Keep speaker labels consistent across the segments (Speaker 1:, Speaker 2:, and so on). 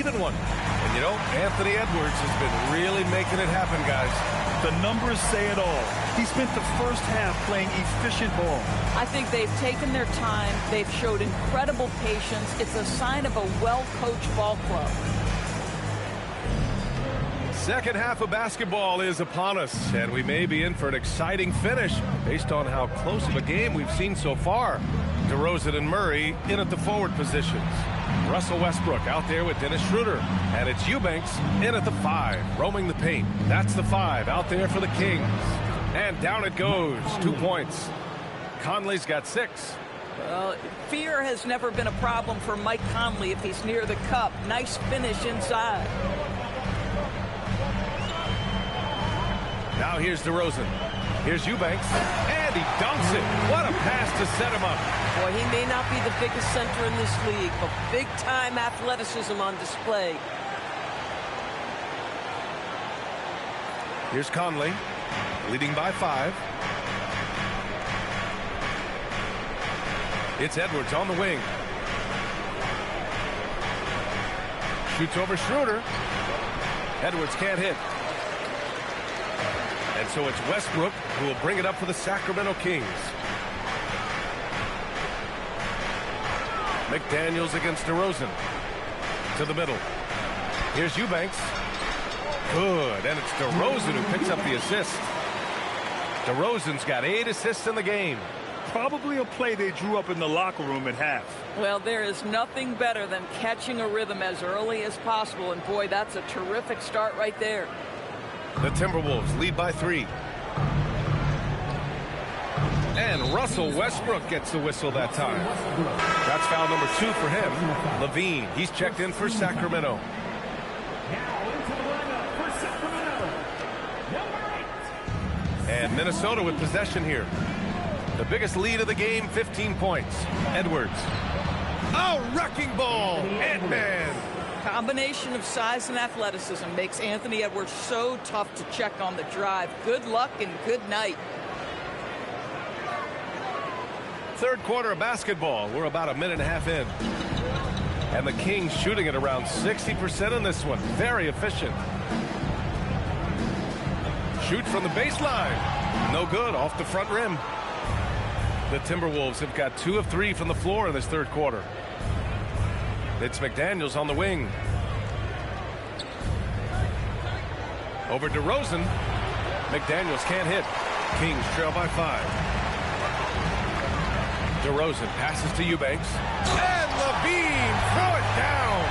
Speaker 1: even one. And, you know, Anthony Edwards has been really making it happen, guys.
Speaker 2: The numbers say it all. He spent the first half playing efficient ball.
Speaker 3: I think they've taken their time. They've showed incredible patience. It's a sign of a well-coached ball club.
Speaker 1: Second half of basketball is upon us, and we may be in for an exciting finish based on how close of a game we've seen so far. DeRozan and Murray in at the forward positions. Russell Westbrook out there with Dennis Schroeder. And it's Eubanks in at the 5, roaming the paint. That's the 5 out there for the Kings. And down it goes, 2 points. Conley's got 6.
Speaker 3: Well, fear has never been a problem for Mike Conley if he's near the cup. Nice finish inside.
Speaker 1: Now here's DeRozan. Here's Eubanks. And he dunks it. What a pass to set him up.
Speaker 4: Boy, he may not be the biggest center in this league, but big-time athleticism on display.
Speaker 1: Here's Conley, leading by 5. It's Edwards on the wing. Shoots over Schroeder. Edwards can't hit. And so it's Westbrook who will bring it up for the Sacramento Kings. McDaniels against DeRozan. To the middle. Here's Eubanks. Good. And it's DeRozan who picks up the assist. DeRozan's got 8 assists in the game.
Speaker 2: Probably a play they drew up in the locker room at half.
Speaker 3: Well, there is nothing better than catching a rhythm as early as possible. And, boy, that's a terrific start right there.
Speaker 1: The Timberwolves lead by 3. And Russell Westbrook gets the whistle that time. That's foul number 2 for him. Levine, he's checked in for Sacramento. And Minnesota with possession here. The biggest lead of the game, 15 points. Edwards. A wrecking ball. Ant-Man.
Speaker 3: Combination of size and athleticism makes Anthony Edwards so tough to check on the drive. Good luck and good night.
Speaker 1: Third quarter of basketball. We're about a minute and a half in. And the Kings shooting at around 60% in this one. Very efficient. Shoot from the baseline. No good, off the front rim. The Timberwolves have got 2 of 3 from the floor in this third quarter. It's McDaniels on the wing. Over DeRozan. McDaniels can't hit. Kings trail by 5. DeRozan passes to Eubanks. And Levine, throw it down.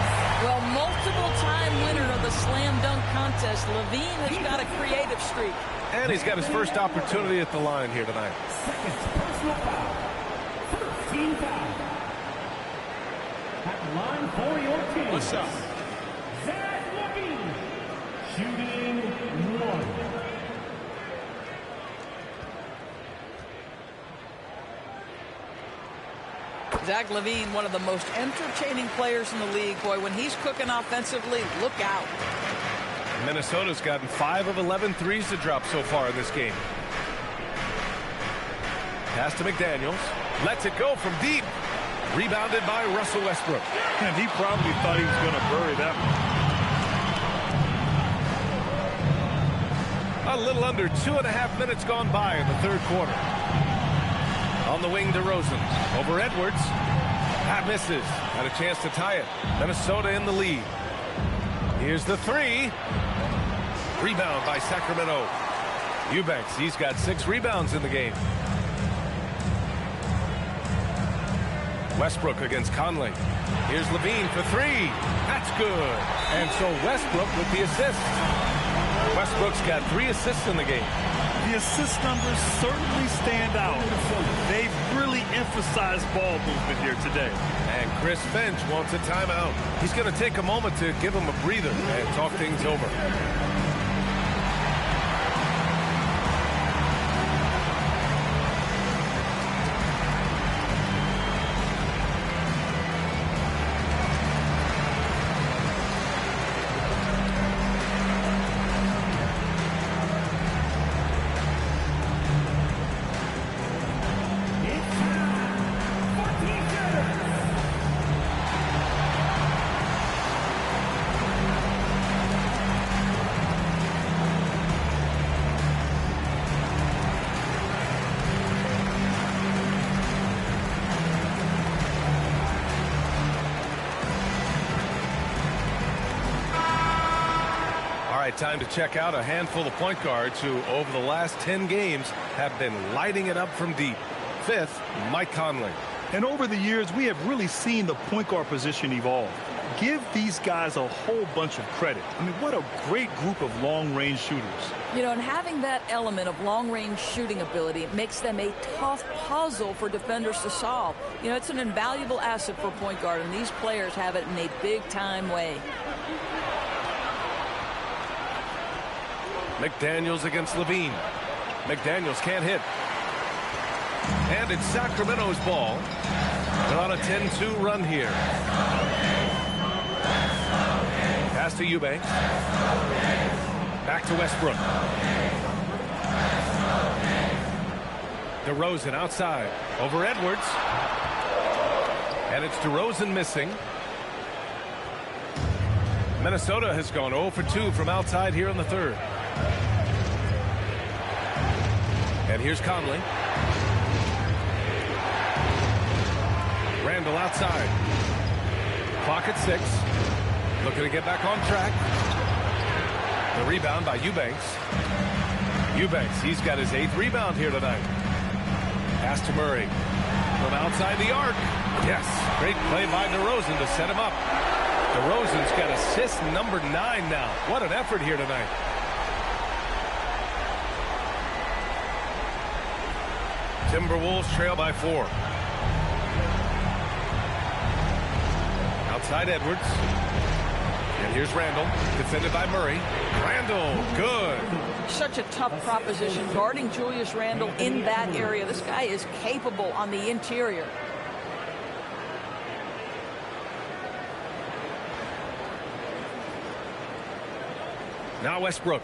Speaker 3: Well, multiple-time winner of the slam dunk contest, Levine has got a creative streak.
Speaker 1: And he's got his first opportunity at the line here tonight.
Speaker 5: Second personal foul. 13 foul. At the line for your team.
Speaker 2: What's up?
Speaker 5: Zach Levine. Shooting 1.
Speaker 3: Zach Levine, one of the most entertaining players in the league. Boy, when he's cooking offensively, look out.
Speaker 1: Minnesota's gotten 5 of 11 threes to drop so far in this game. Pass to McDaniels. Lets it go from deep. Rebounded by Russell Westbrook.
Speaker 2: And he probably thought he was going to bury that one.
Speaker 1: A little under 2.5 minutes gone by in the third quarter. On the wing, DeRozan. Over Edwards. That misses. Had a chance to tie it. Minnesota in the lead. Here's the 3. Rebound by Sacramento. Eubanks, he's got 6 rebounds in the game. Westbrook against Conley. Here's Levine for 3. That's good. And so Westbrook with the assist. Westbrook's got 3 assists in the game.
Speaker 2: The assist numbers certainly stand out. They've really emphasized ball movement here today.
Speaker 1: And Chris Finch wants a timeout. He's going to take a moment to give him a breather and talk things over. right, time to check out a handful of point guards who, over the last 10 games, have been lighting it up from deep. Fifth, Mike Conley.
Speaker 2: And over the years, we have really seen the point guard position evolve. Give these guys a whole bunch of credit. I mean, what a great group of long-range shooters.
Speaker 3: You know, and having that element of long-range shooting ability makes them a tough puzzle for defenders to solve. You know, it's an invaluable asset for a point guard, and these players have it in a big-time way.
Speaker 1: McDaniels against Levine. McDaniels can't hit. And it's Sacramento's ball. They're on a 10-2 run here. Pass to Eubanks. Back to Westbrook. DeRozan outside. Over Edwards. And it's DeRozan missing. Minnesota has gone 0 for 2 from outside here in the third. And here's Conley. Randall outside. Clock at 6. Looking to get back on track. The rebound by Eubanks. Eubanks, he's got his 8th rebound here tonight. Pass to Murray. From outside the arc. Yes, great play by DeRozan to set him up. DeRozan's got assist number 9 now. What an effort here tonight. Timberwolves trail by 4. Outside Edwards. And here's Randall, defended by Murray. Randall, good.
Speaker 3: Such a tough proposition guarding Julius Randle in that area. This guy is capable on the interior.
Speaker 1: Now Westbrook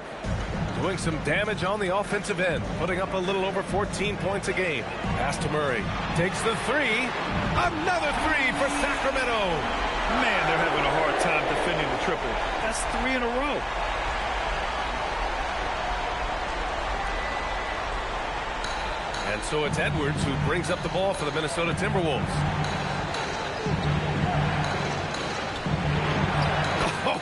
Speaker 1: doing some damage on the offensive end, putting up a little over 14 points a game. Pass to Murray. Takes the 3. Another 3 for Sacramento.
Speaker 2: Man, they're having a hard time defending the triple. That's 3 in a row.
Speaker 1: And so it's Edwards who brings up the ball for the Minnesota Timberwolves.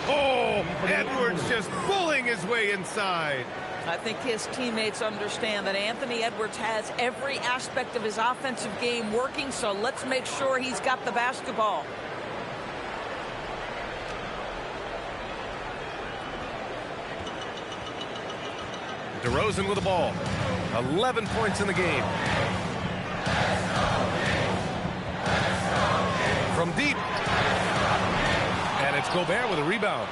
Speaker 1: Oh, Edwards just pulling his way inside.
Speaker 3: I think his teammates understand that Anthony Edwards has every aspect of his offensive game working, so let's make sure he's got the basketball.
Speaker 1: DeRozan with the ball. 11 points in the game. From deep. And it's Gobert with a rebound.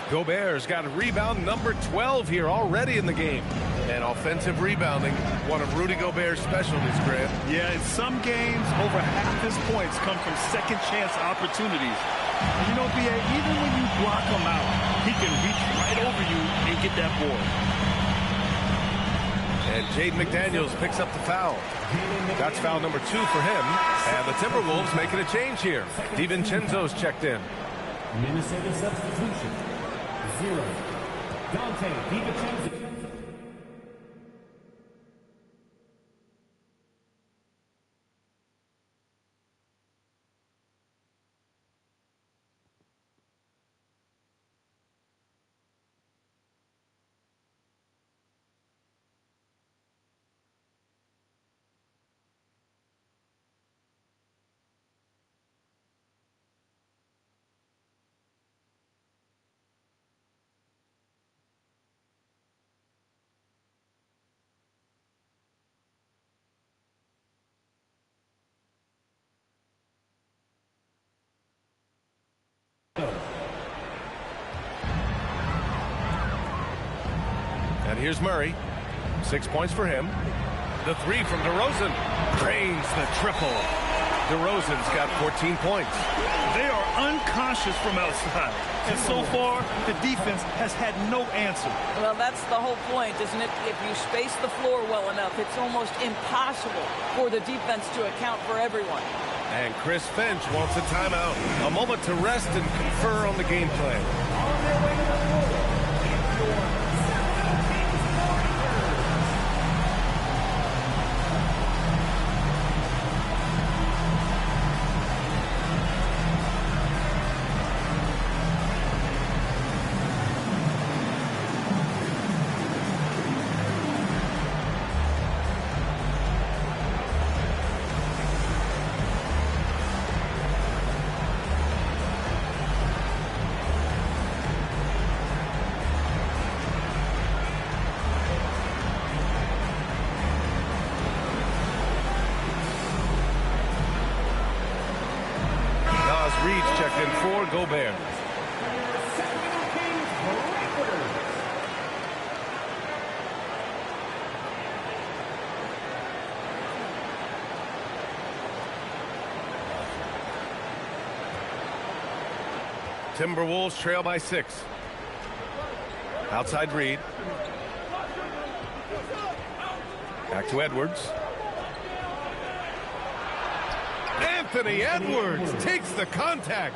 Speaker 1: Gobert's got a rebound number 12 here already in the game. And offensive rebounding, one of Rudy Gobert's specialties, Grant.
Speaker 2: Yeah, in some games, over half his points come from second chance opportunities. And you know, B.A., even when you block him out, he can reach right over you and get that board.
Speaker 1: And Jaden McDaniels picks up the foul. That's foul number 2 for him. And the Timberwolves making a change here. DiVincenzo's checked in.
Speaker 5: Minnesota substitution. 0. Dante DiVincenzo.
Speaker 1: And here's Murray. 6 points for him. The 3 from DeRozan. Drains the triple. DeRozan's got 14 points.
Speaker 2: They are unconscious from outside. And so far, the defense has had no answer.
Speaker 3: Well, that's the whole point, isn't it? If you space the floor well enough, it's almost impossible for the defense to account for everyone.
Speaker 1: And Chris Finch wants a timeout. A moment to rest and confer on the game plan. for Gobert. Timberwolves trail by 6. Outside Reed. Back to Edwards. Anthony Edwards takes the contact.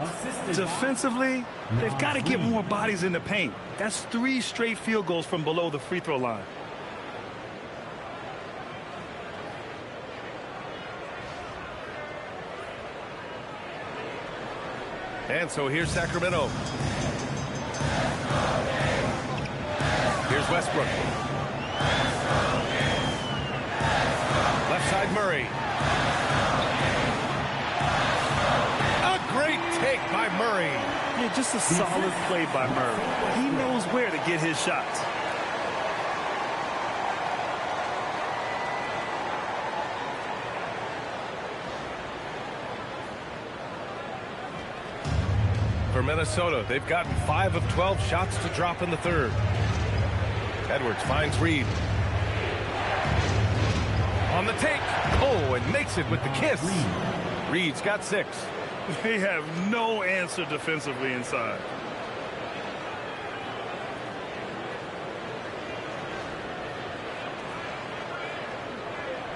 Speaker 2: Defensively, they've got to get more bodies in the paint. That's 3 straight field goals from below the free throw line.
Speaker 1: And so here's Sacramento. Here's Westbrook. Left side Murray. A great take by Murray.
Speaker 2: Yeah, just a solid play by Murray. He knows where to get his shots.
Speaker 1: For Minnesota, they've gotten 5 of 12 shots to drop in the third. Edwards finds Reed. On the take. Oh, and makes it with the kiss. Reed's got 6.
Speaker 2: They have no answer defensively inside.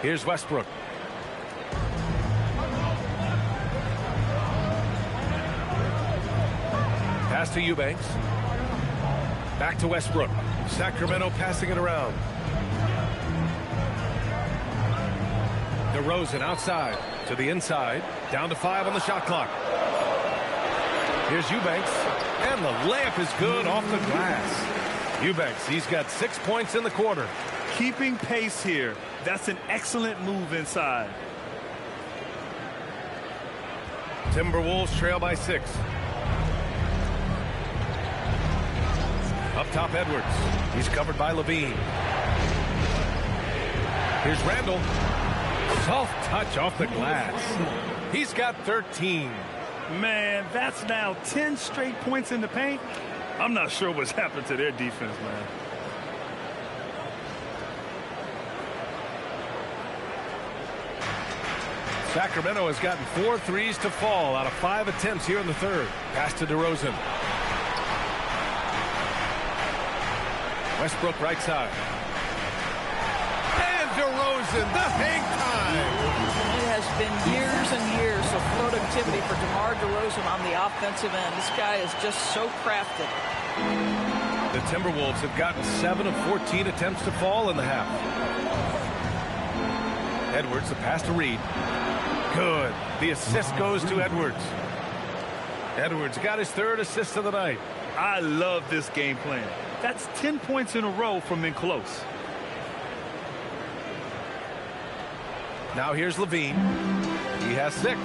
Speaker 1: Here's Westbrook. Pass to Eubanks. Back to Westbrook. Sacramento passing it around. DeRozan outside to the inside. Down to 5 on the shot clock. Here's Eubanks. And the layup is good off the glass. Eubanks, he's got 6 points in the quarter.
Speaker 2: Keeping pace here. That's an excellent move inside.
Speaker 1: Timberwolves trail by 6. Up top, Edwards. He's covered by Levine. Here's Randall. Soft touch off the glass. He's got 13.
Speaker 2: Man, that's now 10 straight points in the paint. I'm not sure what's happened to their defense, man.
Speaker 1: Sacramento has gotten 4 threes to fall out of 5 attempts here in the third. Pass to DeRozan. Westbrook right side. And DeRozan, the hang time.
Speaker 3: It has been years and years of productivity for DeMar DeRozan on the offensive end. This guy is just so crafted.
Speaker 1: The Timberwolves have gotten 7 of 14 attempts to fall in the half. Edwards, the pass to Reed. Good. The assist goes to Edwards. Edwards got his 3rd assist of the night.
Speaker 2: I love this game plan. That's 10 points in a row from in close.
Speaker 1: Now here's Levine. He has 6.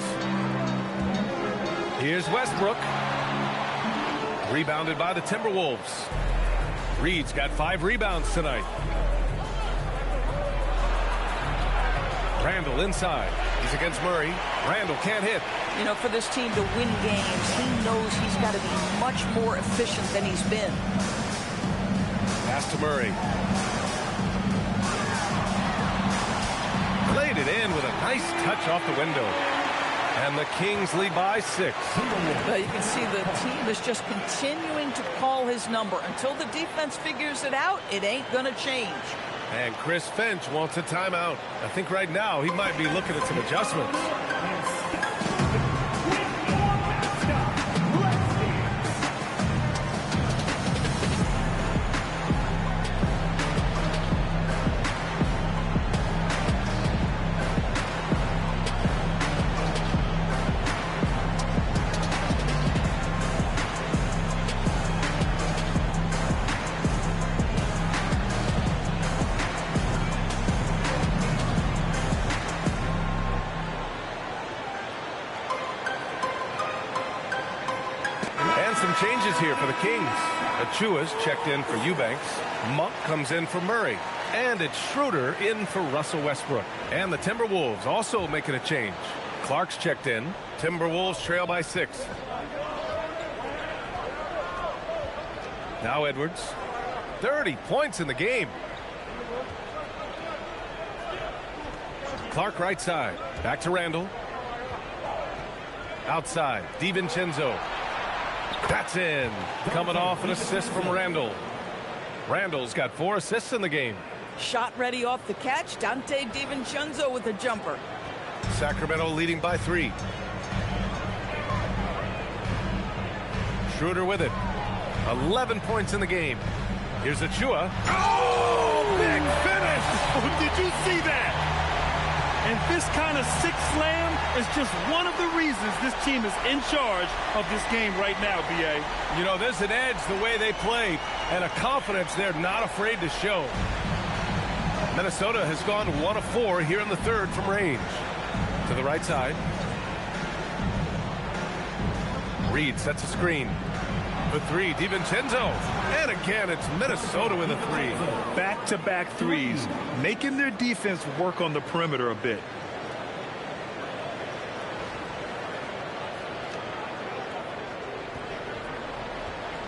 Speaker 1: Here's Westbrook. Rebounded by the Timberwolves. Reed's got 5 rebounds tonight. Randall inside. He's against Murray. Randall can't hit.
Speaker 3: You know, for this team to win games, he knows he's got to be much more efficient than he's been.
Speaker 1: Pass to Murray. Played it in with a nice touch off the window. And the Kings lead by 6.
Speaker 3: But you can see the team is just continuing to call his number. Until the defense figures it out, it ain't going to change.
Speaker 1: And Chris Finch wants a timeout. I think right now he might be looking at some adjustments. Changes here for the Kings. Achua's checked in for Eubanks. Monk comes in for Murray. And it's Schroeder in for Russell Westbrook. And the Timberwolves also making a change. Clark's checked in. Timberwolves trail by 6. Now Edwards. 30 points in the game. Clark right side. Back to Randall. Outside. DiVincenzo. That's in. Coming off an assist from Randall. Randall's got 4 assists in the game.
Speaker 3: Shot ready off the catch. Dante DiVincenzo with a jumper.
Speaker 1: Sacramento leading by 3. Schroeder with it. 11 points in the game. Here's Achua. Oh, big finish!
Speaker 2: Did you see that? And this kind of sick slam is just one of the reasons this team is in charge of this game right now, B.A.
Speaker 1: You know, there's an edge the way they play and a confidence they're not afraid to show. Minnesota has gone 1 of 4 here in the third from range. To the right side. Reed sets a screen. The 3, DiVincenzo. And again, it's Minnesota with a 3.
Speaker 2: Back-to-back threes, making their defense work on the perimeter a bit.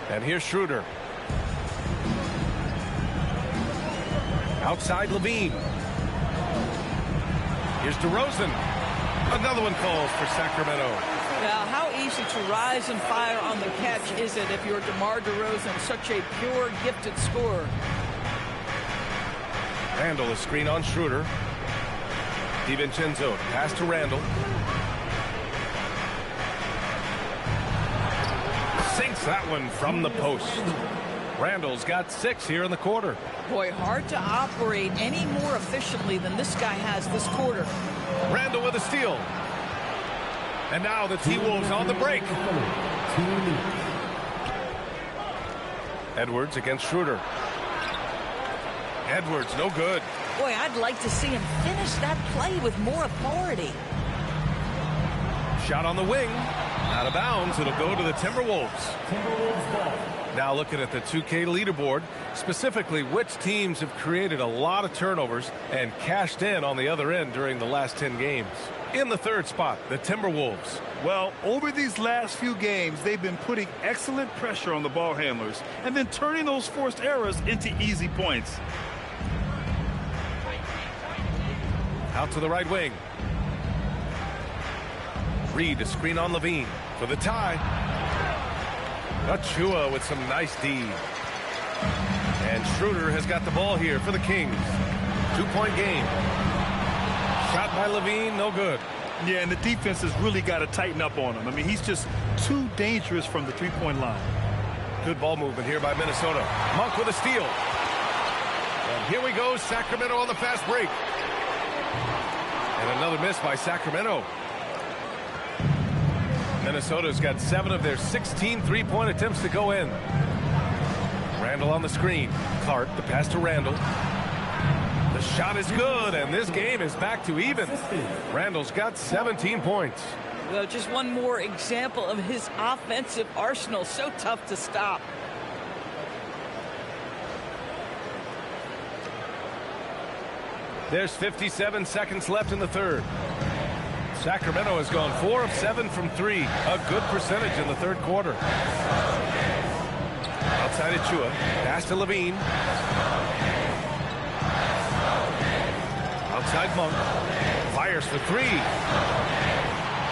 Speaker 1: And here's Schroeder. Outside Levine. Here's DeRozan. Another one falls for Sacramento.
Speaker 3: Now, how easy to rise and fire on the catch is it if you're DeMar DeRozan, such a pure, gifted scorer?
Speaker 1: Randall is screen on Schroeder. DiVincenzo pass to Randall. Sinks that one from the post. Randall's got 6 here in the quarter.
Speaker 3: Boy, hard to operate any more efficiently than this guy has this quarter.
Speaker 1: Randall with a steal. And now the T-Wolves on the break. Edwards against Schroeder. Edwards, no good.
Speaker 3: Boy, I'd like to see him finish that play with more authority.
Speaker 1: Shot on the wing. Out of bounds. It'll go to the Timberwolves.
Speaker 5: Timberwolves ball.
Speaker 1: Now looking at the 2K leaderboard, specifically which teams have created a lot of turnovers and cashed in on the other end during the last 10 games. In the third spot, the Timberwolves.
Speaker 2: Well, over these last few games, they've been putting excellent pressure on the ball handlers and then turning those forced errors into easy points.
Speaker 1: Out to the right wing. Reed, a screen on Levine for the tie. Achua with some nice D. And Schroeder has got the ball here for the Kings. 2-point game. Shot by Levine, no good.
Speaker 2: Yeah, and the defense has really got to tighten up on him. I mean, he's just too dangerous from the three-point line.
Speaker 1: Good ball movement here by Minnesota. Monk with a steal. And here we go, Sacramento on the fast break. And another miss by Sacramento. Minnesota's got 7 of their 16 three-point attempts to go in. Randall on the screen. Clark, the pass to Randall. The shot is good, and this game is back to even. Randall's got 17 points.
Speaker 3: Well, just one more example of his offensive arsenal. So tough to stop.
Speaker 1: There's 57 seconds left in the third. Sacramento has gone 4 of 7 from 3. A good percentage in the third quarter. Outside Achua. Pass to Levine. Outside Monk. Fires for 3.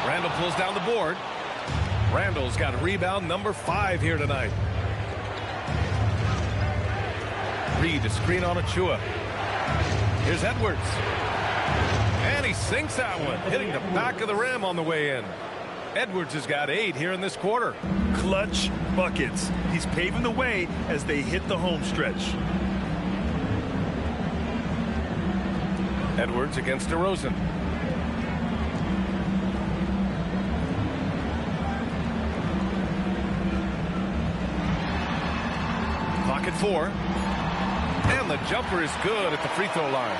Speaker 1: Randall pulls down the board. Randall's got rebound number 5 here tonight. Reed, a screen on Achua. Here's Edwards. And he sinks that one, hitting the back of the rim on the way in. Edwards has got 8 here in this quarter.
Speaker 2: Clutch buckets. He's paving the way as they hit the home stretch.
Speaker 1: Edwards against DeRozan. Clock at 4. And the jumper is good at the free throw line.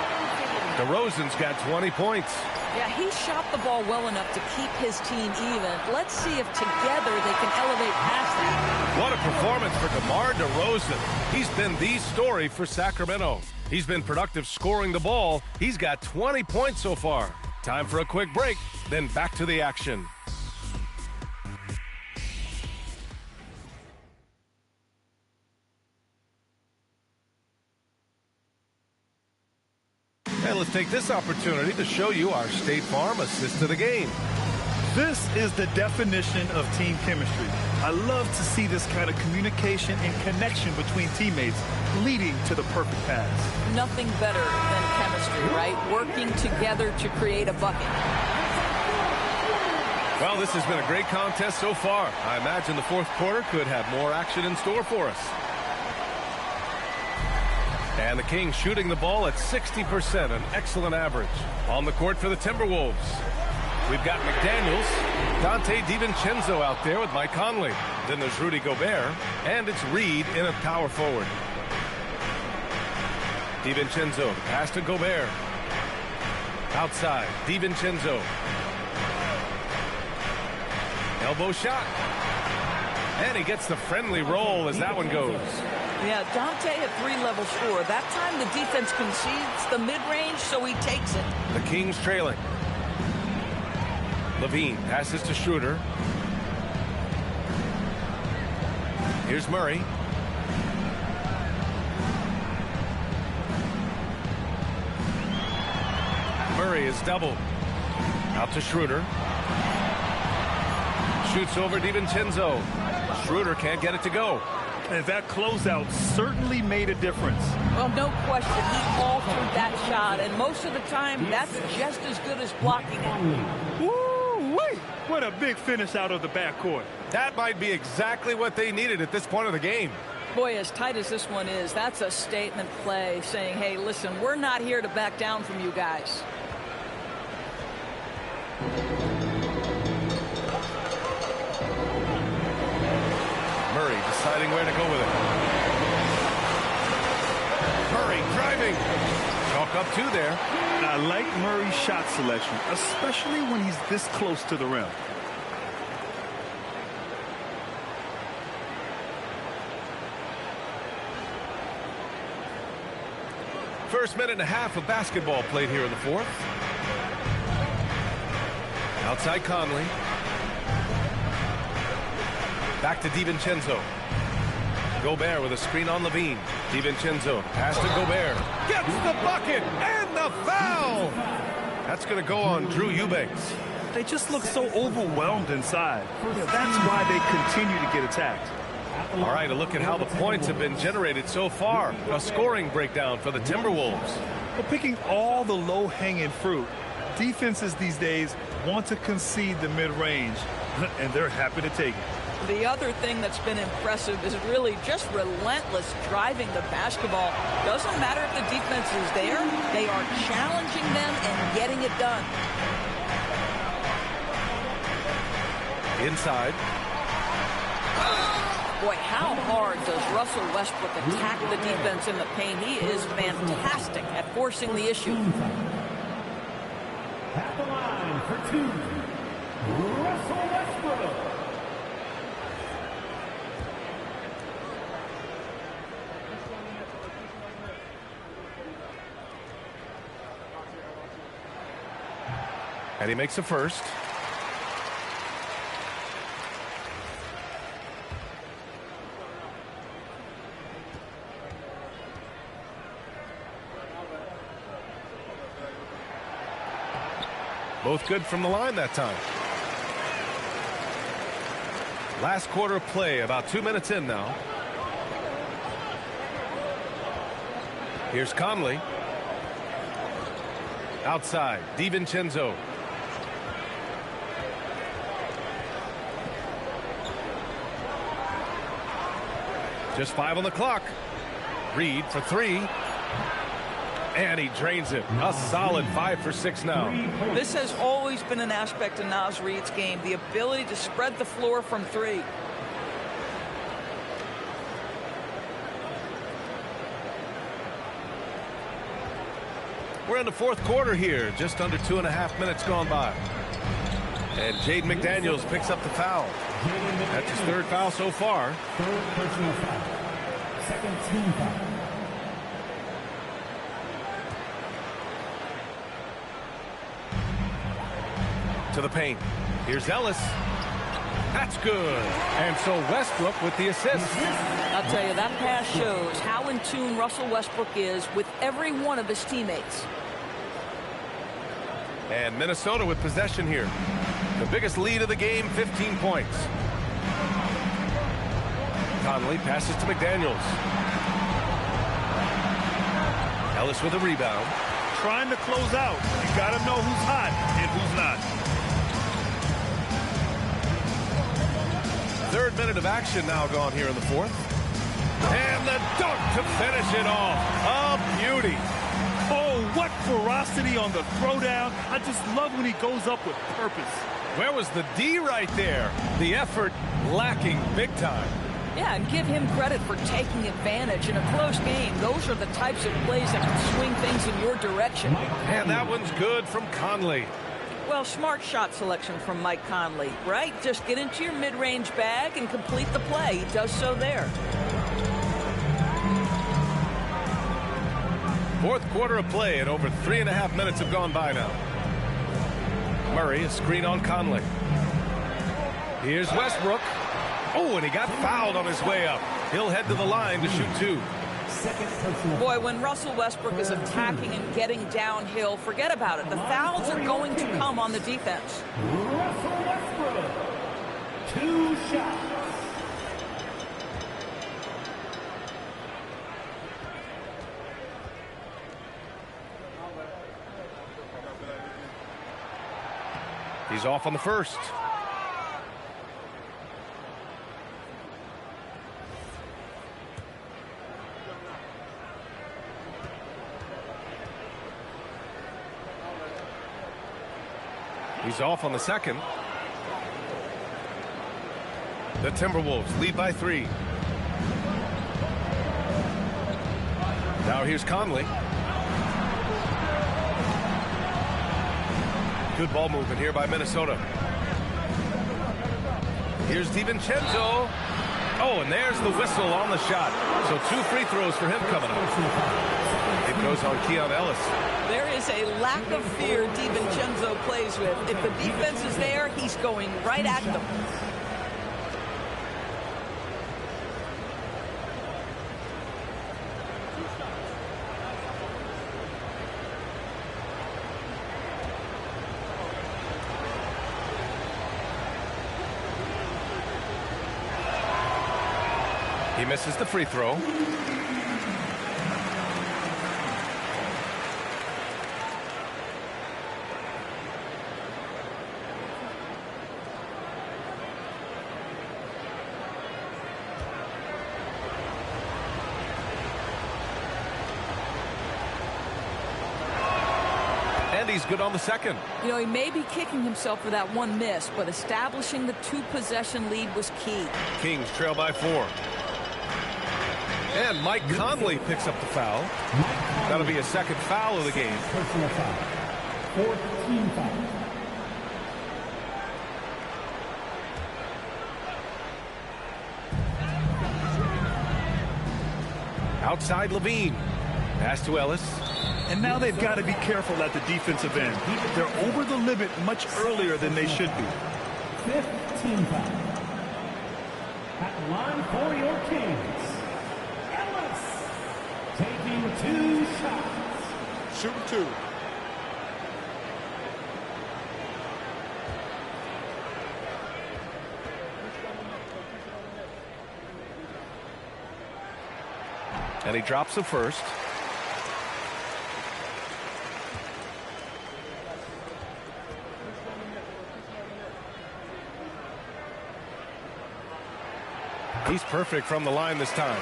Speaker 1: DeRozan's got 20 points.
Speaker 3: Yeah, he shot the ball well enough to keep his team even. Let's see if together they can elevate past that.
Speaker 1: What a performance for DeMar DeRozan. He's been the story for Sacramento. He's been productive scoring the ball. He's got 20 points so far. Time for a quick break, then back to the action. Hey, let's take this opportunity to show you our State Farm assist to the game.
Speaker 2: This is the definition of team chemistry. I love to see this kind of communication and connection between teammates leading to the perfect pass.
Speaker 3: Nothing better than chemistry, right? Working together to create a bucket.
Speaker 1: Well, this has been a great contest so far. I imagine the fourth quarter could have more action in store for us. And the Kings shooting the ball at 60%, an excellent average. On the court for the Timberwolves, we've got McDaniels, Dante DiVincenzo out there with Mike Conley. Then there's Rudy Gobert, and it's Reed in at power forward. DiVincenzo, pass to Gobert. Outside, DiVincenzo. Elbow shot. And he gets the friendly roll as that one goes.
Speaker 3: Yeah, Dante a three-level scorer. That time the defense concedes the mid-range, so he takes it.
Speaker 1: The Kings trailing. Levine passes to Schroeder. Here's Murray. Murray is doubled. Out to Schroeder. Shoots over DiVincenzo. Schroeder can't get it to go.
Speaker 2: And that closeout certainly made a difference.
Speaker 3: Well, no question. He altered that shot, and most of the time, that's just as good as blocking it.
Speaker 2: Woo-wee! What a big finish out of the backcourt.
Speaker 1: That might be exactly what they needed at this point of the game.
Speaker 3: Boy, as tight as this one is, that's a statement play saying, hey, listen, we're not here to back down from you guys.
Speaker 1: Murray deciding where to go with it. Murray driving. Chalk up two there.
Speaker 2: I like Murray's shot selection, especially when he's this close to the rim.
Speaker 1: First minute and a half of basketball played here in the fourth. Outside Conley. Back to DiVincenzo. Gobert with a screen on Levine. DiVincenzo pass to Gobert. Gets the bucket and the foul. That's going to go on Drew Eubanks.
Speaker 2: They just look so overwhelmed inside. That's why they continue to get attacked.
Speaker 1: All right, a look at how the points have been generated so far. A scoring breakdown for the Timberwolves.
Speaker 2: But picking all the low-hanging fruit, defenses these days want to concede the mid-range, and they're happy to take it.
Speaker 3: The other thing that's been impressive is really just relentless driving the basketball. Doesn't matter if the defense is there. They are challenging them and getting it done.
Speaker 1: Inside.
Speaker 3: Boy, how hard does Russell Westbrook attack the defense in the paint? He is fantastic at forcing the issue.
Speaker 5: At the line for two, Russell Westbrook.
Speaker 1: And he makes a first. Both good from the line that time. Last quarter of play, about 2 minutes in now. Here's Conley. Outside, DiVincenzo. Just 5 on the clock. Reed for three. And he drains it. A solid 5 for 6 now.
Speaker 3: This has always been an aspect of Naz Reid's game, the ability to spread the floor from three.
Speaker 1: We're in the fourth quarter here. Just under 2.5 minutes gone by. And Jaden McDaniels picks up the foul. That's his third foul so far.
Speaker 5: Third personal foul. Second team foul.
Speaker 1: To the paint. Here's Ellis. That's good. And so Westbrook with the assist.
Speaker 3: I'll tell you, that pass shows how in tune Russell Westbrook is with every one of his teammates.
Speaker 1: And Minnesota with possession here. The biggest lead of the game, 15 points. Conley passes to McDaniels. Ellis with a rebound.
Speaker 2: Trying to close out. You got to know who's hot and who's not.
Speaker 1: Third minute of action now gone here in the fourth. And the dunk to finish it off. A beauty.
Speaker 2: Oh, what ferocity on the throwdown. I just love when he goes up with purpose.
Speaker 1: Where was the D right there? The effort lacking big time.
Speaker 3: Yeah, and give him credit for taking advantage in a close game. Those are the types of plays that can swing things in your direction.
Speaker 1: And that one's good from Conley.
Speaker 3: Well, smart shot selection from Mike Conley, right? Just get into your mid-range bag and complete the play. He does so there.
Speaker 1: Fourth quarter of play, and over 3.5 minutes have gone by now. Murray, a screen on Conley. Here's Westbrook. Oh, and he got fouled on his way up. He'll head to the line to shoot two.
Speaker 3: Boy, when Russell Westbrook is attacking and getting downhill, forget about it. The fouls are going to come on the defense.
Speaker 5: Russell Westbrook. 2 shots.
Speaker 1: He's off on the first. He's off on the second. The Timberwolves lead by 3. Now here's Conley. Good ball movement here by Minnesota. Here's DiVincenzo. Oh, and there's the whistle on the shot. So 2 free throws for him coming up. It goes on Keon Ellis.
Speaker 3: There is a lack of fear DiVincenzo plays with. If the defense is there, he's going right at them.
Speaker 1: He misses the free throw. And he's good on the second.
Speaker 3: You know, he may be kicking himself for that one miss, but establishing the 2-possession lead was key.
Speaker 1: Kings trail by 4. And Mike Conley picks up the foul. That'll be a second foul of the game.
Speaker 5: Personal foul. 14 fouls.
Speaker 1: Outside Levine. Pass to Ellis.
Speaker 2: And now they've got to be careful at the defensive end. They're over the limit much earlier than they should be.
Speaker 5: 15 fouls. At the line for your Kings. Ellis taking 2 shots.
Speaker 2: Shooting 2.
Speaker 1: And he drops the first. He's perfect from the line this time.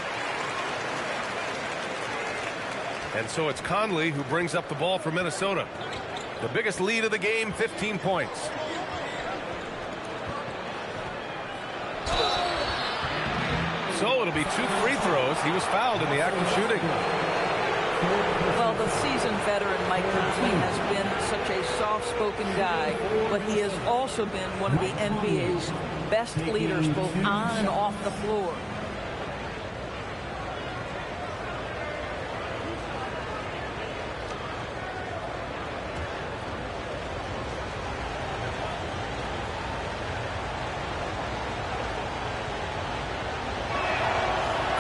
Speaker 1: And so it's Conley who brings up the ball for Minnesota. The biggest lead of the game, 15 points. So it'll be 2 free throws. He was fouled in the act of shooting.
Speaker 3: Well, the seasoned veteran Mike Conley has been such a soft-spoken guy, but he has also been one of the NBA's best leaders both on and off the floor.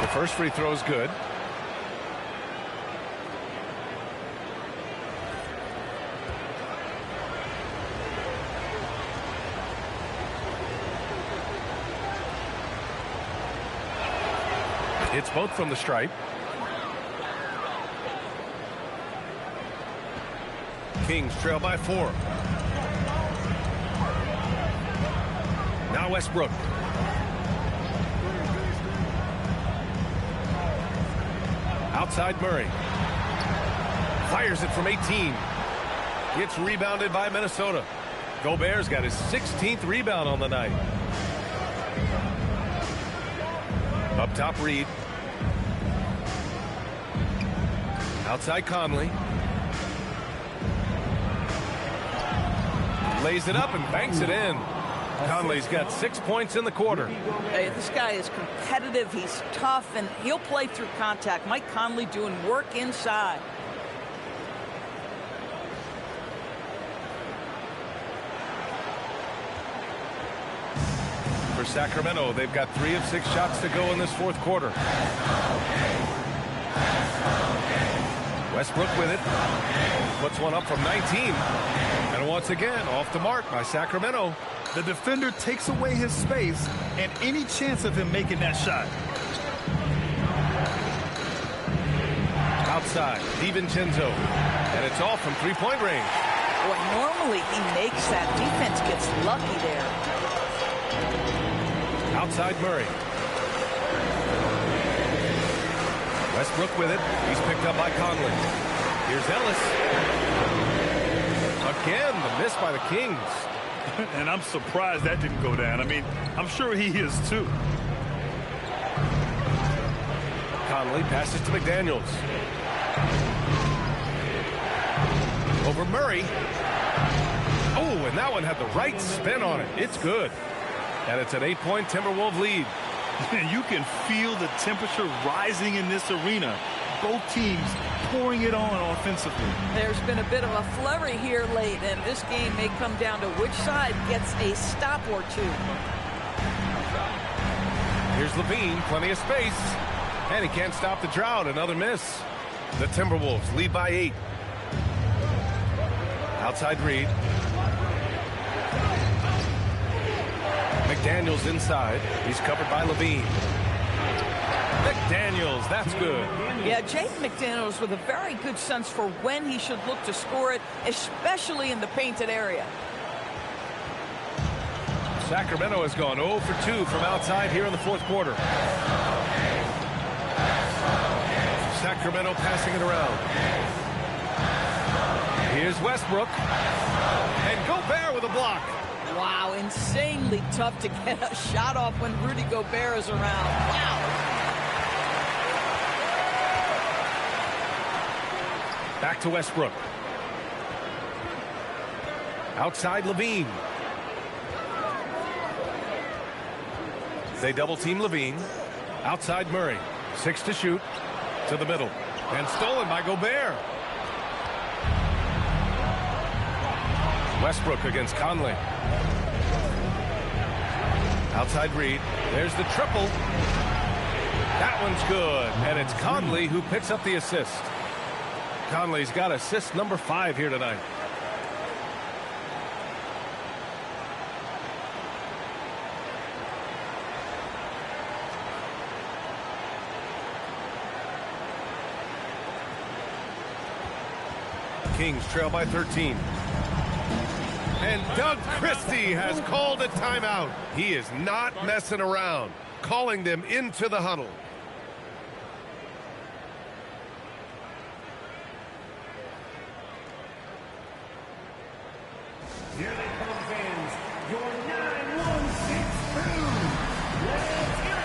Speaker 1: The first free throw is good. Hits both from the stripe. Kings trail by 4. Now Westbrook. Outside Murray. Fires it from 18. Gets rebounded by Minnesota. Gobert's got his 16th rebound on the night. Up top, Reed. Outside Conley. Lays it up and banks it in. Conley's got 6 points in the quarter.
Speaker 3: Hey, this guy is competitive. He's tough, and he'll play through contact. Mike Conley doing work inside.
Speaker 1: For Sacramento, they've got 3 of 6 shots to go in this fourth quarter. Westbrook with it. Puts one up from 19. And once again, off the mark by Sacramento.
Speaker 2: The defender takes away his space and any chance of him making that shot.
Speaker 1: Outside, DiVincenzo. And it's off from three-point range.
Speaker 3: Boy, normally he makes that. Defense gets lucky there.
Speaker 1: Outside Murray. Westbrook with it. He's picked up by Conley. Here's Ellis. Again, the miss by the Kings.
Speaker 2: And I'm surprised that didn't go down. I mean, I'm sure he is too.
Speaker 1: Conley passes to McDaniels. Over Murray. Oh, and that one had the right spin on it. It's good. And it's an 8-point Timberwolves lead.
Speaker 2: You can feel the temperature rising in this arena. Both teams pouring it on offensively.
Speaker 3: There's been a bit of a flurry here late, and this game may come down to which side gets a stop or two.
Speaker 1: Here's Levine, plenty of space. And he can't stop the drought. Another miss. The Timberwolves lead by 8. Outside Reed. McDaniels inside. He's covered by Levine. McDaniels, that's good.
Speaker 3: Yeah, Jaden McDaniels with a very good sense for when he should look to score it, especially in the painted area.
Speaker 1: Sacramento has gone 0 for 2 from outside here in the fourth quarter. Sacramento passing it around. Here's Westbrook. And Gobert with a block.
Speaker 3: Wow, insanely tough to get a shot off when Rudy Gobert is around. Wow.
Speaker 1: Back to Westbrook. Outside Levine. They double team Levine. Outside Murray. 6 to shoot. To the middle. And stolen by Gobert. Westbrook against Conley. Outside Reed. There's the triple. That one's good. And it's Conley who picks up the assist. Conley's got assist number 5 here tonight. Kings trail by 13. And Doug Christie has called a timeout. He is not messing around, calling them into the huddle.
Speaker 5: Here they come, fans. Your 9162. Let's hear it.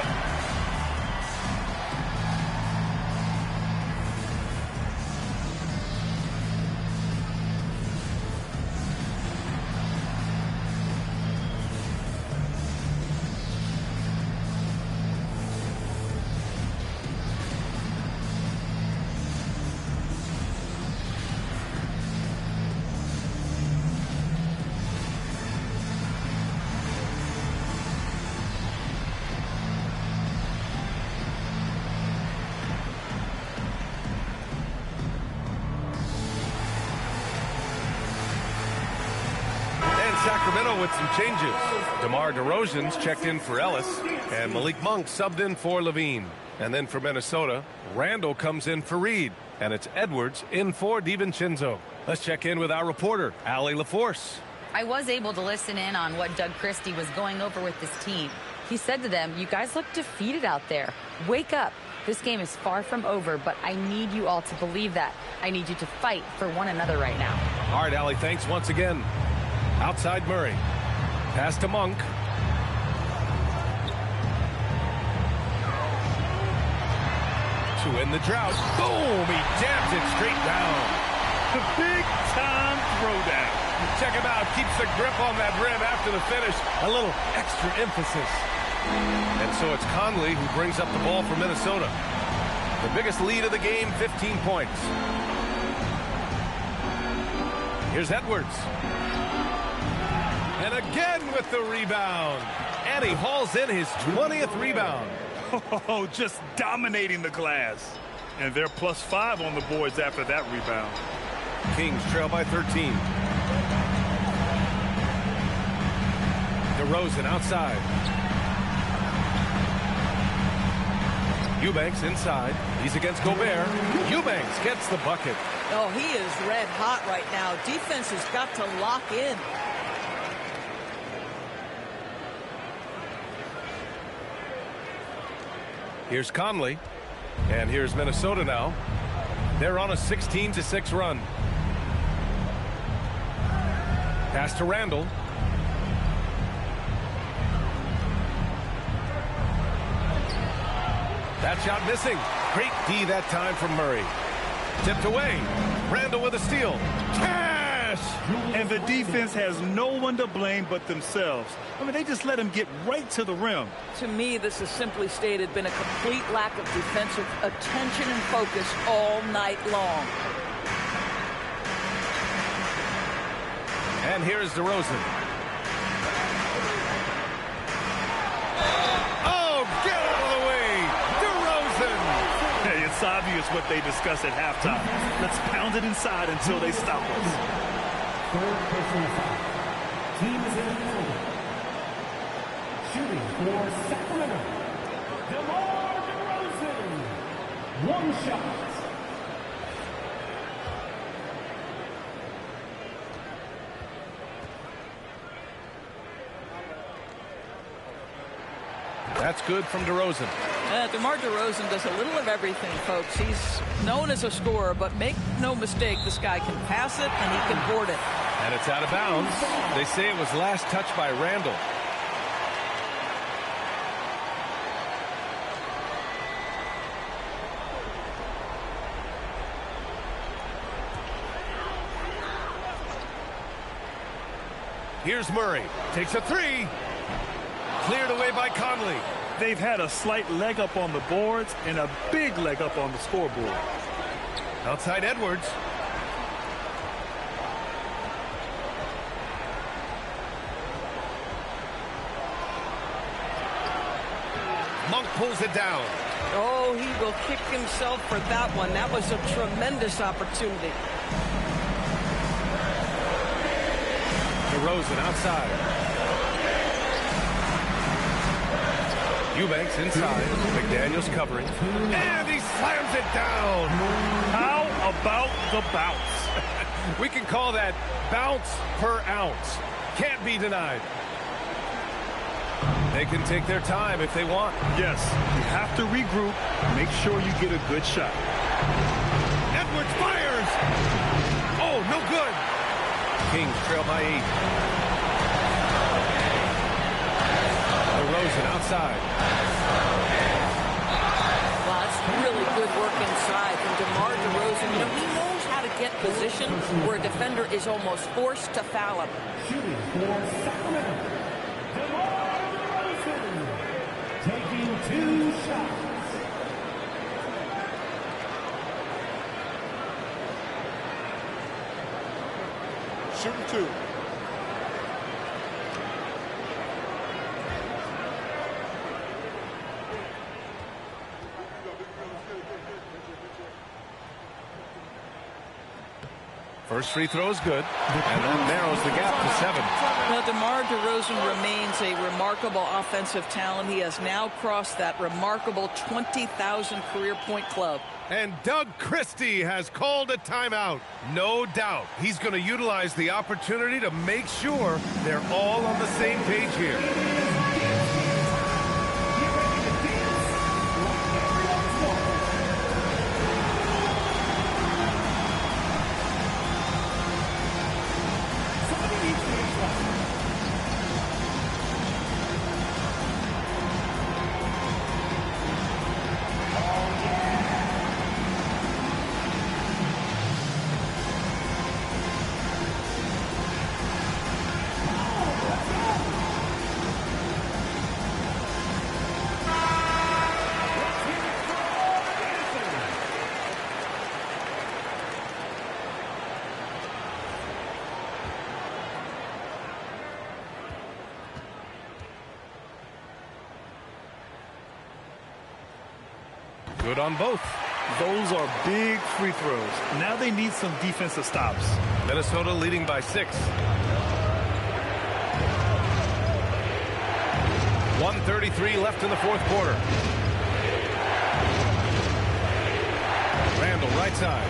Speaker 1: Sacramento with some changes. DeMar DeRozan's checked in for Ellis, and Malik Monk subbed in for Levine. And then for Minnesota, Randall comes in for Reed. And it's Edwards in for DiVincenzo. Let's check in with our reporter, Allie LaForce.
Speaker 6: I was able to listen in on what Doug Christie was going over with this team. He said to them, "You guys look defeated out there. Wake up. This game is far from over, but I need you all to believe that. I need you to fight for one another right now."
Speaker 1: All right, Allie, thanks once again. Outside Murray. Pass to Monk. To end the drought. Boom! He jams it straight down.
Speaker 2: The big-time throwdown.
Speaker 1: Check him out. Keeps the grip on that rim after the finish. A little extra emphasis. And so it's Conley who brings up the ball for Minnesota. The biggest lead of the game, 15 points. Here's Edwards. And again with the rebound. And he hauls in his 20th rebound.
Speaker 2: Oh, just dominating the glass. And they're +5 on the boards after that rebound.
Speaker 1: Kings trail by 13. DeRozan outside. Eubanks inside. He's against Gobert. Eubanks gets the bucket.
Speaker 3: Oh, he is red hot right now. Defense has got to lock in.
Speaker 1: Here's Conley. And here's Minnesota now. They're on a 16-6 run. Pass to Randall. That shot missing. Great D that time from Murray. Tipped away. Randall with a steal. Cash!
Speaker 2: And the defense has no one to blame but themselves. I mean, they just let him get right to the rim.
Speaker 3: To me, this has simply stated been a complete lack of defensive attention and focus all night long.
Speaker 1: And here's DeRozan. Oh, get out of the way! DeRozan!
Speaker 2: Hey, it's obvious what they discuss at halftime. Let's pound it inside until they stop us.
Speaker 5: Third personal foul. Team is in the field. Shooting for Sacramento. DeMar DeRozan. One shot.
Speaker 1: That's good from DeRozan.
Speaker 3: DeMar DeRozan does a little of everything, folks. He's known as a scorer, but make no mistake, this guy can pass it and he can board it.
Speaker 1: And it's out of bounds. They say it was last touched by Randall. Here's Murray. Takes a three. Cleared away by Conley.
Speaker 2: They've had a slight leg up on the boards and a big leg up on the scoreboard.
Speaker 1: Outside Edwards. Monk pulls it down.
Speaker 4: Oh, he will kick himself for that one. That was a tremendous opportunity.
Speaker 1: DeRozan outside. Eubanks inside. McDaniels covering. And he slams it down.
Speaker 2: How about the bounce?
Speaker 1: We can call that bounce per ounce. Can't be denied. They can take their time if they want.
Speaker 2: Yes, you have to regroup. Make sure you get a good shot.
Speaker 1: Edwards fires. Oh, no good. Kings trail by 8. DeRozan outside.
Speaker 3: Well, that's really good work inside from DeMar DeRozan. You know, he knows how to get position where a defender is almost forced to foul him.
Speaker 5: Shooting for Sacramento. DeMar DeRozan. Taking 2 shots.
Speaker 2: Shooting 2.
Speaker 1: First free throw is good, and that narrows the gap to 7.
Speaker 3: Now, DeMar DeRozan remains a remarkable offensive talent. He has now crossed that remarkable 20,000 career point club.
Speaker 1: And Doug Christie has called a timeout. No doubt he's going to utilize the opportunity to make sure they're all on the same page here. Good on both.
Speaker 2: Those are big free throws. Now they need some defensive stops.
Speaker 1: Minnesota leading by 6. 1:33 left in the fourth quarter. Randall right side.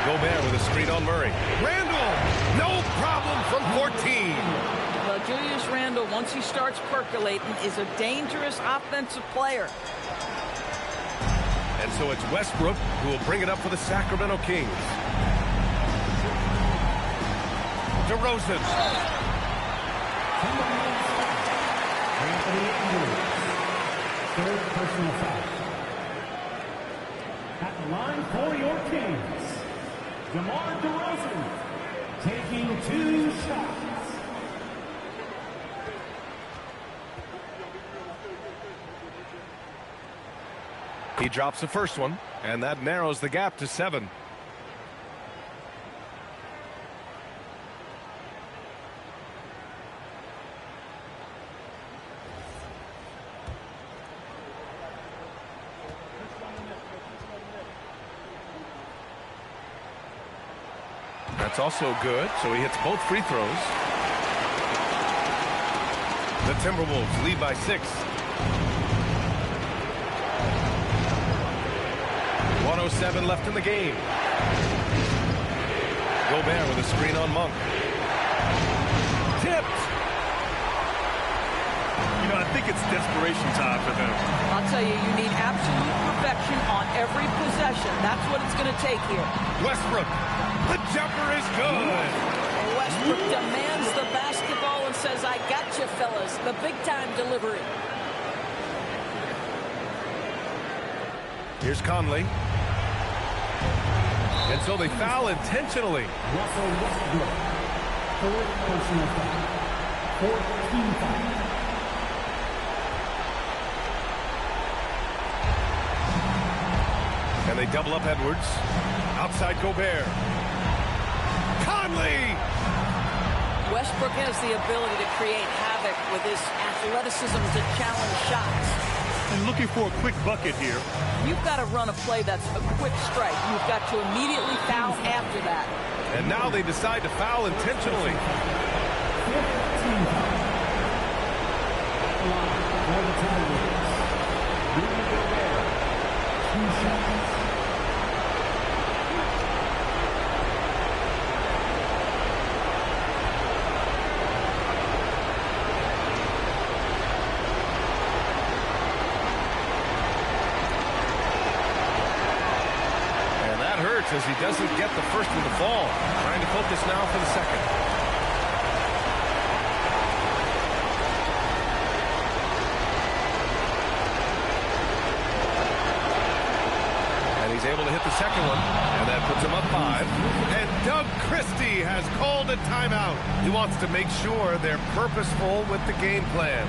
Speaker 1: Gobert with a screen on Murray. Randall, no problem from 14.
Speaker 3: Well, Julius Randle, once he starts percolating, is a dangerous offensive player.
Speaker 1: And so it's Westbrook who will bring it up for the Sacramento Kings. DeRozan.
Speaker 5: Third personal foul. At the line for your Kings, DeMar DeRozan taking 2 shots.
Speaker 1: He drops the first one, and that narrows the gap to 7. That's also good, so he hits both free throws. The Timberwolves lead by 6. 1:07 left in the game. Gobert with a screen on Monk. Tipped.
Speaker 2: You know, I think it's desperation time for them.
Speaker 3: I'll tell you, you need absolute perfection on every possession. That's what it's going to take here.
Speaker 1: Westbrook. The jumper is good.
Speaker 3: Westbrook demands the basketball and says, I got you, fellas. The big-time delivery.
Speaker 1: Here's Conley. And so they foul intentionally.
Speaker 5: Russell Westbrook, fourth personal foul. 14 foul.
Speaker 1: And they double up Edwards. Outside Gobert. Conley!
Speaker 3: Westbrook has the ability to create havoc with his athleticism to challenge shots.
Speaker 2: And looking for a quick bucket here.
Speaker 3: You've got to run a play that's a quick strike. You've got to immediately foul after that.
Speaker 1: And now they decide to foul intentionally.
Speaker 5: 15 foul. At the line for the Timberwolves, Rudy Gobert, 2 shots.
Speaker 1: As he doesn't get the first one to fall. Trying to focus now for the second. And he's able to hit the second one. And that puts him up 5. And Doug Christie has called a timeout. He wants to make sure they're purposeful with the game plan.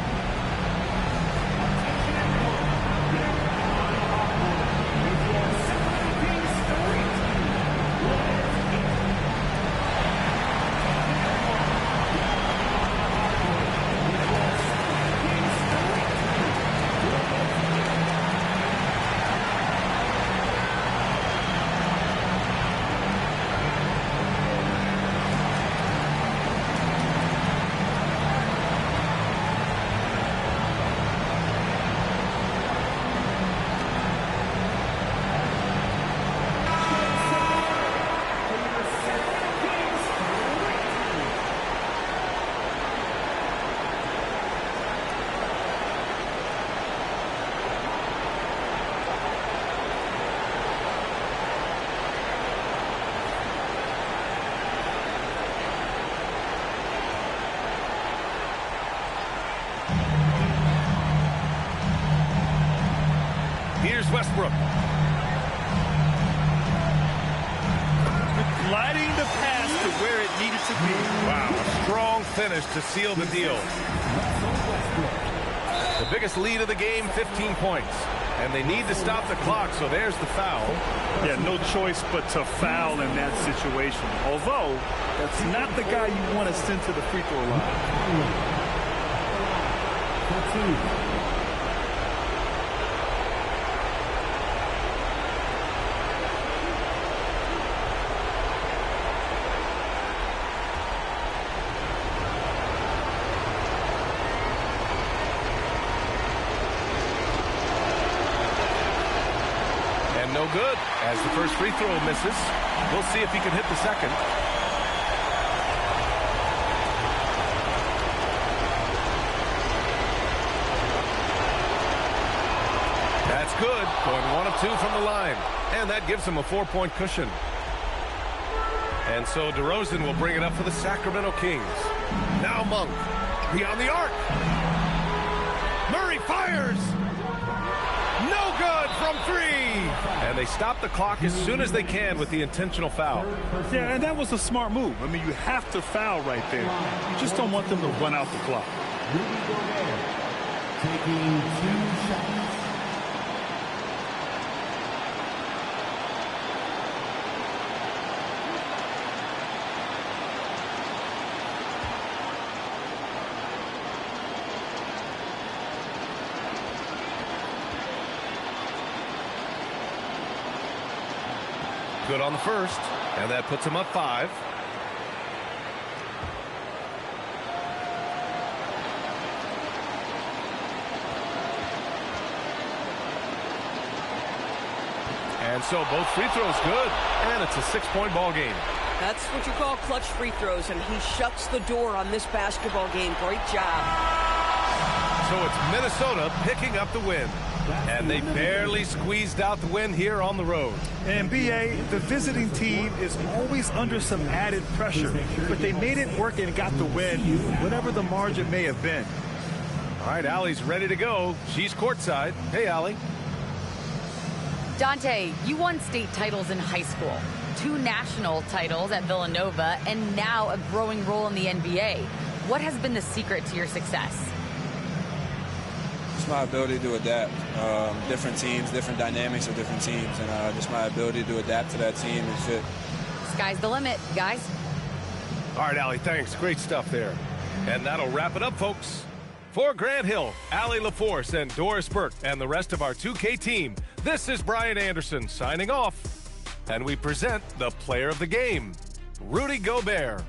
Speaker 1: Westbrook.
Speaker 2: Gliding the pass to where it needed to be.
Speaker 1: Wow, a strong finish to seal the deal. The biggest lead of the game, 15 points. And they need to stop the clock, so there's the foul.
Speaker 2: Yeah, no choice but to foul in that situation. Although, that's not the guy you want to send to the free throw line.
Speaker 1: No good as the first free throw misses. We'll see if he can hit the second. That's good. Going 1 of 2 from the line. And that gives him a 4-point cushion. And so DeRozan will bring it up for the Sacramento Kings. Now Monk. Beyond the arc. Murray fires. No good from 3. And they stop the clock as soon as they can with the intentional foul.
Speaker 2: Yeah, and that was a smart move. I mean, you have to foul right there. You just don't want them to run out the clock.
Speaker 5: Taking 2 shots.
Speaker 1: Good on the first, and that puts him up 5. And so both free throws good, and it's a 6-point ball game.
Speaker 4: That's what you call clutch free throws, and he shuts the door on this basketball game. Great job.
Speaker 1: So it's Minnesota picking up the win. And they barely squeezed out the win here on the road.
Speaker 2: And B.A., the visiting team is always under some added pressure, but they made it work and got the win, whatever the margin may have been.
Speaker 1: All right, Allie's ready to go. She's courtside. Hey, Allie.
Speaker 6: Dante, you won state titles in high school, 2 national titles at Villanova, and now a growing role in the NBA. What has been the secret to your success?
Speaker 7: It's my ability to adapt. Different teams, different dynamics of different teams, and just my ability to adapt to that team and fit.
Speaker 6: Sky's the limit, guys.
Speaker 1: All right, Allie, thanks. Great stuff there. And that'll wrap it up, folks. For Grant Hill, Allie LaForce, and Doris Burke, and the rest of our 2K team, this is Brian Anderson signing off. And we present the player of the game, Rudy Gobert.